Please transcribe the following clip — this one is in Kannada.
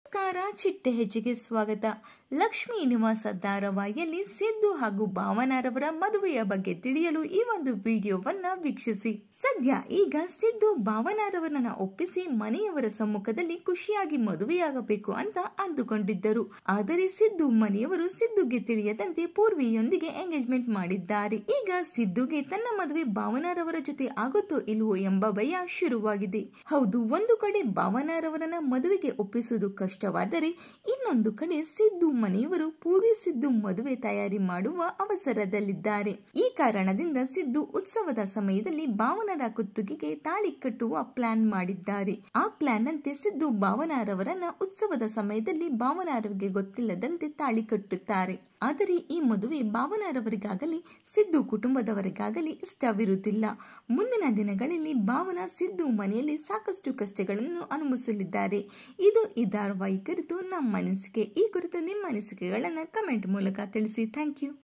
ನಮಸ್ಕಾರ, ಚಿಟ್ಟೆ ಹೆಜ್ಜೆಗೆ ಸ್ವಾಗತ. ಲಕ್ಷ್ಮೀ ನಿವಾಸ ಧಾರಾವಾಹಿಯಲ್ಲಿ ಸಿದ್ದು ಹಾಗೂ ಭಾವನಾರವರ ಮದುವೆಯ ಬಗ್ಗೆ ತಿಳಿಯಲು ಈ ಒಂದು ವಿಡಿಯೋವನ್ನ ವೀಕ್ಷಿಸಿ. ಸದ್ಯ ಈಗ ಸಿದ್ದು ಭಾವನಾರವರನ್ನ ಒಪ್ಪಿಸಿ ಮನೆಯವರ ಸಮ್ಮುಖದಲ್ಲಿ ಖುಷಿಯಾಗಿ ಮದುವೆಯಾಗಬೇಕು ಅಂತ ಅಂದುಕೊಂಡಿದ್ದರು. ಆದರೆ ಸಿದ್ದು ಮನೆಯವರು ಸಿದ್ದುಗೆ ತಿಳಿಯದಂತೆ ಪೂರ್ವಿಯೊಂದಿಗೆ ಎಂಗೇಜ್ಮೆಂಟ್ ಮಾಡಿದ್ದಾರೆ. ಈಗ ಸಿದ್ದುಗೆ ತನ್ನ ಮದುವೆ ಭಾವನಾರವರ ಜೊತೆ ಆಗುತ್ತೋ ಇಲ್ವೋ ಎಂಬ ಭಯ ಶುರುವಾಗಿದೆ. ಹೌದು, ಒಂದು ಕಡೆ ಭಾವನಾರವರನ್ನ ಮದುವೆಗೆ ಒಪ್ಪಿಸುವುದು ಕಷ್ಟವಾದರೆ ಇನ್ನೊಂದು ಕಡೆ ಸಿದ್ದು ಮನೆಯವರು ಪೂರ್ವಿ ಸಿದ್ದು ಮದುವೆ ತಯಾರಿ ಮಾಡುವ ಅವಸರದಲ್ಲಿದ್ದಾರೆ. ಈ ಕಾರಣದಿಂದ ಸಿದ್ದು ಉತ್ಸವದ ಸಮಯದಲ್ಲಿ ಭಾವನಾರ ಕುತ್ತಿಗೆಗೆ ತಾಳಿ ಕಟ್ಟುವ ಪ್ಲಾನ್ ಮಾಡಿದ್ದಾರೆ. ಆ ಪ್ಲಾನ್ ಅಂತೆ ಸಿದ್ದು ಭಾವನಾರವರನ್ನ ಉತ್ಸವದ ಸಮಯದಲ್ಲಿ ಭಾವನಾರವರಿಗೆ ಗೊತ್ತಿಲ್ಲದಂತೆ ತಾಳಿ ಕಟ್ಟುತ್ತಾರೆ. ಆದರೆ ಈ ಮದುವೆ ಭಾವನಾರವರಿಗಾಗಲಿ ಸಿದ್ದು ಕುಟುಂಬದವರಿಗಾಗಲಿ ಇಷ್ಟವಿರುವುದಿಲ್ಲ. ಮುಂದಿನ ದಿನಗಳಲ್ಲಿ ಭಾವನಾ ಸಿದ್ದು ಮನೆಯಲ್ಲಿ ಸಾಕಷ್ಟು ಕಷ್ಟಗಳನ್ನು ಅನುಭವಿಸಲಿದ್ದಾರೆ. ಇದು ಈ ಧಾರಾವಾಹಿ ಕುರಿತು ನಮ್ಮ ಅನಿಸಿಕೆ. ಈ ಕುರಿತು ನಿಮ್ಮ ಅನಿಸಿಕೆಗಳನ್ನು ಕಮೆಂಟ್ ಮೂಲಕ ತಿಳಿಸಿ. Thank you.